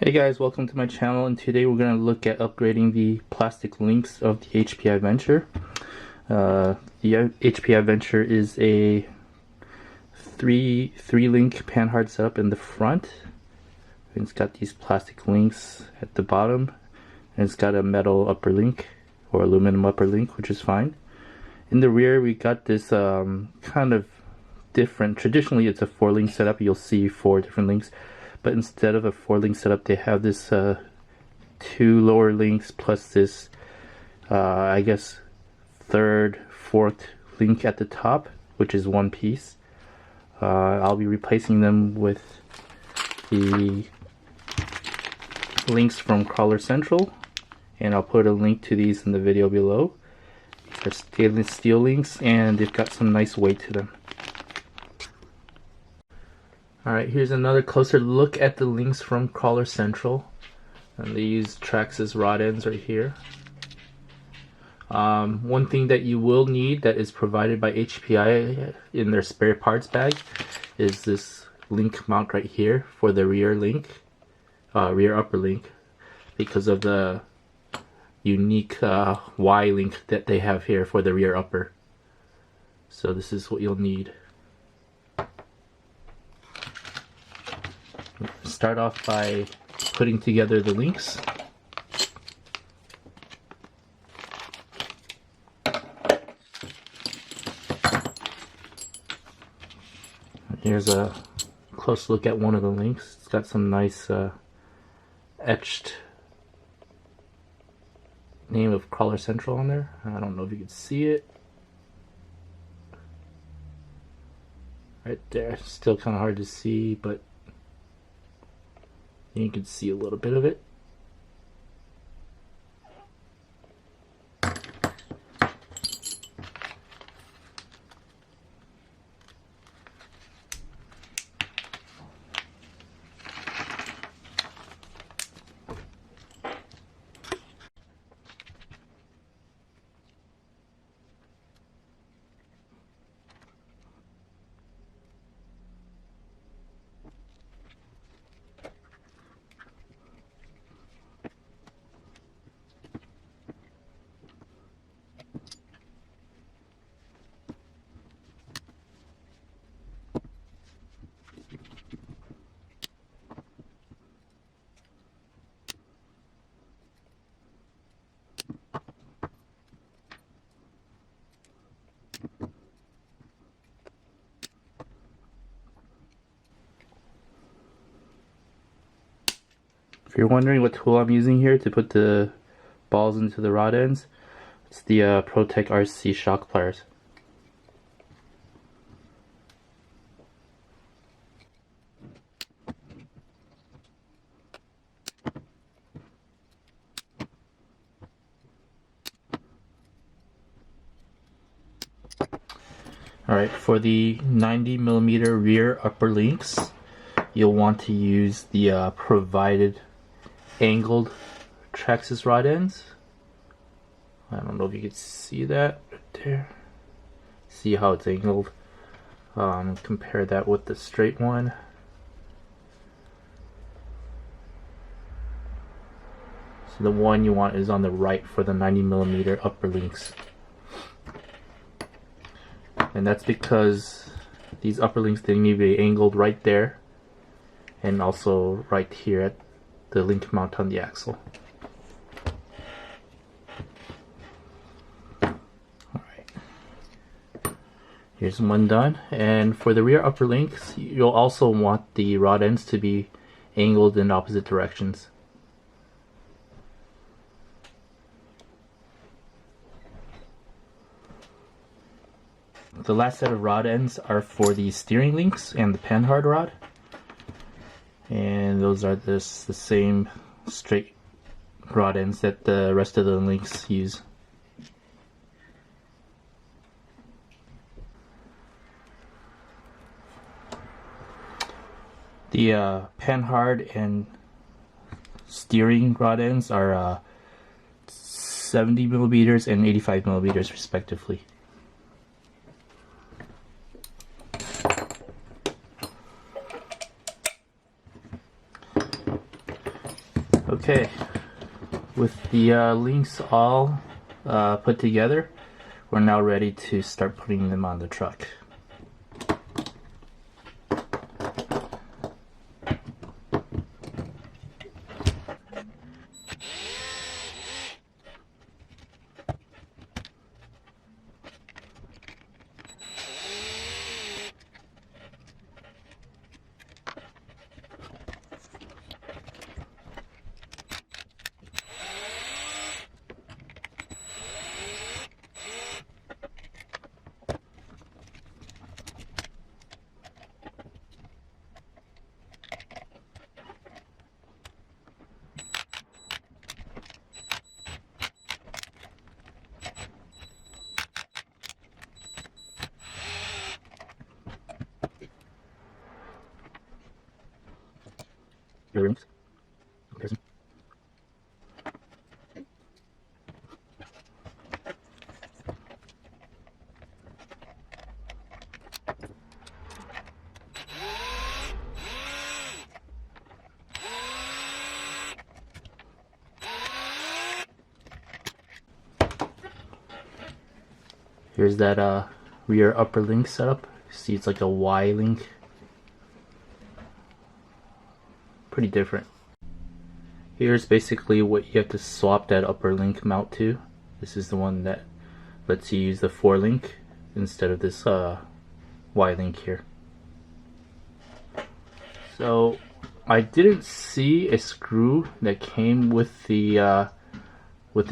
Hey guys, welcome to my channel, and today we're going to look at upgrading the plastic links of the HPI Venture. The HPI Venture is a three link panhard setup in the front. And it's got these plastic links at the bottom, and it's got a metal upper link or aluminum upper link, which is fine. In the rear we got this kind of different. Traditionally it's a 4-link setup. You'll see 4 different links. But instead of a 4-link setup, they have this 2 lower links plus this, I guess, 3rd, 4th link at the top, which is one piece. I'll be replacing them with the links from Crawler Central, and I'll put a link to these in the video below. These are stainless steel links, and they've got some nice weight to them. Alright, here's another closer look at the links from Crawler Central. And they use Traxxas rod ends right here. One thing that you will need that is provided by HPI in their spare parts bag is this link mount right here for the rear link, rear upper link, because of the unique Y link that they have here for the rear upper. So this is what you'll need. Start off by putting together the links. Here's a close look at one of the links. It's got some nice etched name of Crawler Central on there. I don't know if you can see it. Right there. Still kind of hard to see, but you can see a little bit of it. If you're wondering what tool I'm using here to put the balls into the rod ends, it's the ProTech RC shock pliers. Alright, for the 90mm rear upper links, you'll want to use the provided angled Traxxas rod ends. I don't know if you can see that right there. See how it's angled. Compare that with the straight one. So the one you want is on the right for the 90mm upper links. And that's because these upper links, they need to be angled right there and also right here at the link mount on the axle. Alright, here's one done. And for the rear upper links, you'll also want the rod ends to be angled in opposite directions. The last set of rod ends are for the steering links and the panhard rod. And those are the same straight rod ends that the rest of the links use. The panhard and steering rod ends are 70mm and 85mm respectively. Okay, with the links all put together, we're now ready to start putting them on the truck. Earrings. Comparison. Here's that rear upper link setup. See, it's like a Y link. Pretty different. Here's basically what you have to swap that upper link mount to. This is the one that lets you use the 4 link instead of this Y link here. So I didn't see a screw that came with the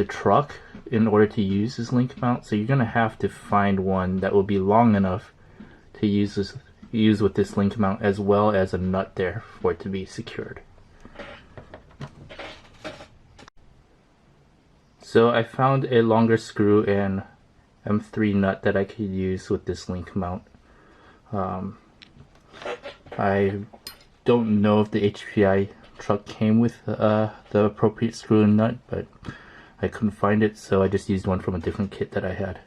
truck in order to use this link mount, so you're gonna have to find one that will be long enough to use with this link mount, as well as a nut there for it to be secured. So I found a longer screw and M3 nut that I could use with this link mount. I don't know if the HPI truck came with the appropriate screw and nut, but I couldn't find it, so I just used one from a different kit that I had.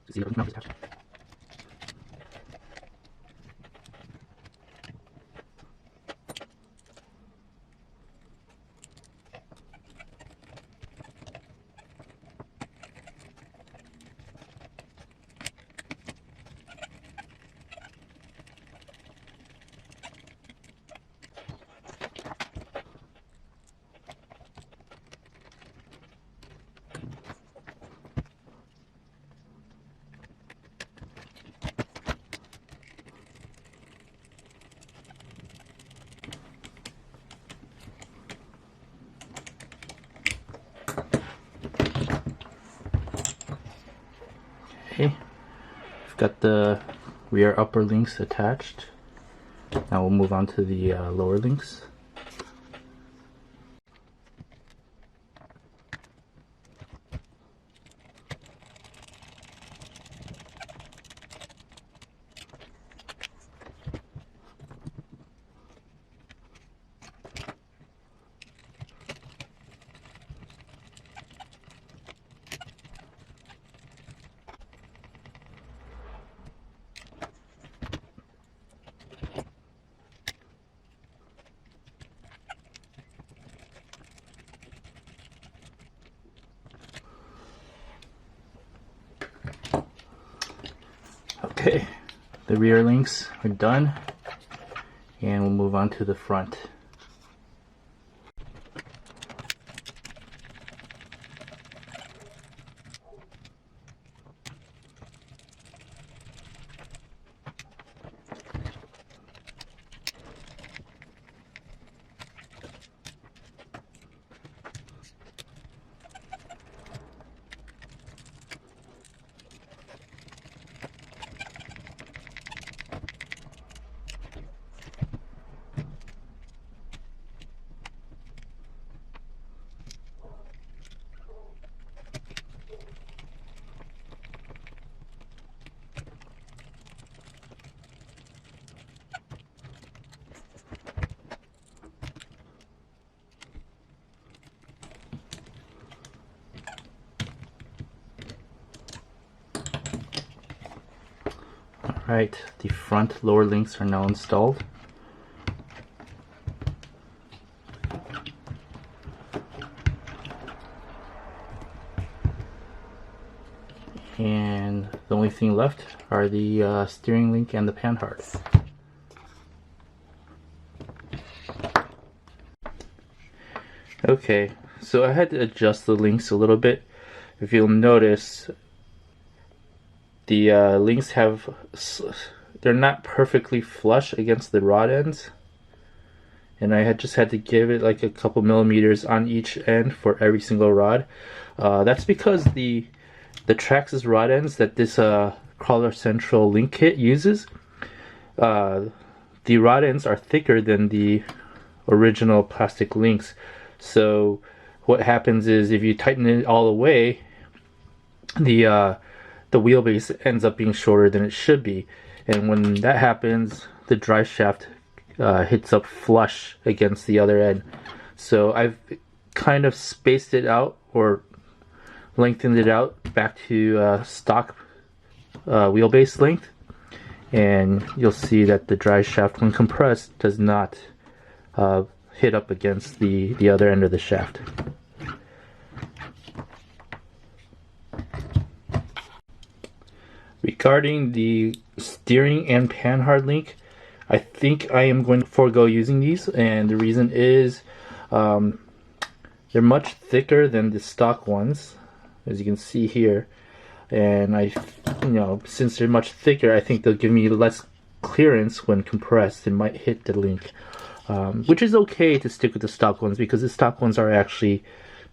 See, the link mount is attached. Okay, we've got the rear upper links attached. Now we'll move on to the lower links. Okay, the rear links are done, and we'll move on to the front. Right, the front lower links are now installed. And the only thing left are the steering link and the panhard. Okay, so I had to adjust the links a little bit. If you'll notice, the links they're not perfectly flush against the rod ends, and I just had to give it like a couple millimeters on each end for every single rod. That's because the Traxxas rod ends that this Crawler Central link kit uses, the rod ends are thicker than the original plastic links. So what happens is if you tighten it all away, the wheelbase ends up being shorter than it should be, and when that happens, the drive shaft hits up flush against the other end. So I've kind of spaced it out or lengthened it out back to stock wheelbase length, and you'll see that the drive shaft, when compressed, does not hit up against the other end of the shaft. Regarding the steering and panhard link, I think I am going to forego using these, and the reason is they're much thicker than the stock ones, as you can see here, and since they're much thicker, I think they'll give me less clearance when compressed. It might hit the link, which is okay to stick with the stock ones because the stock ones are actually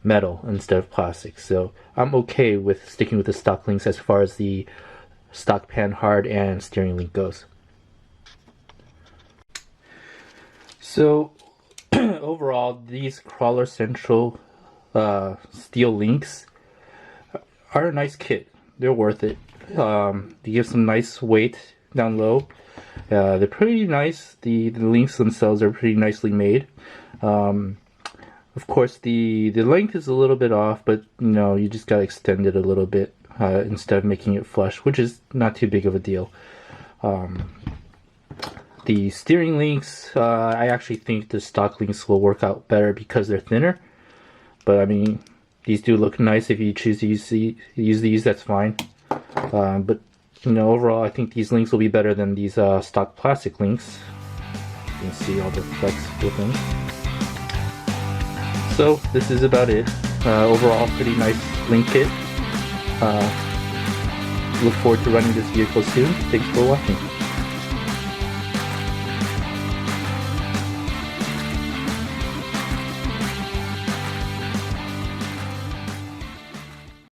metal instead of plastic. So I'm okay with sticking with the stock links as far as the stock panhard and steering link goes. So overall, these Crawler Central steel links are a nice kit. They're worth it. They give some nice weight down low. They're pretty nice. The links themselves are pretty nicely made. Of course, the length is a little bit off, but you just gotta extend it a little bit instead of making it flush, which is not too big of a deal. The steering links, I actually think the stock links will work out better because they're thinner. But I mean, these do look nice. If you choose to use these, that's fine. But overall, I think these links will be better than these stock plastic links. You can see all the flex with them. So this is about it. Overall, pretty nice link kit. Look forward to running this vehicle soon. Thanks for watching.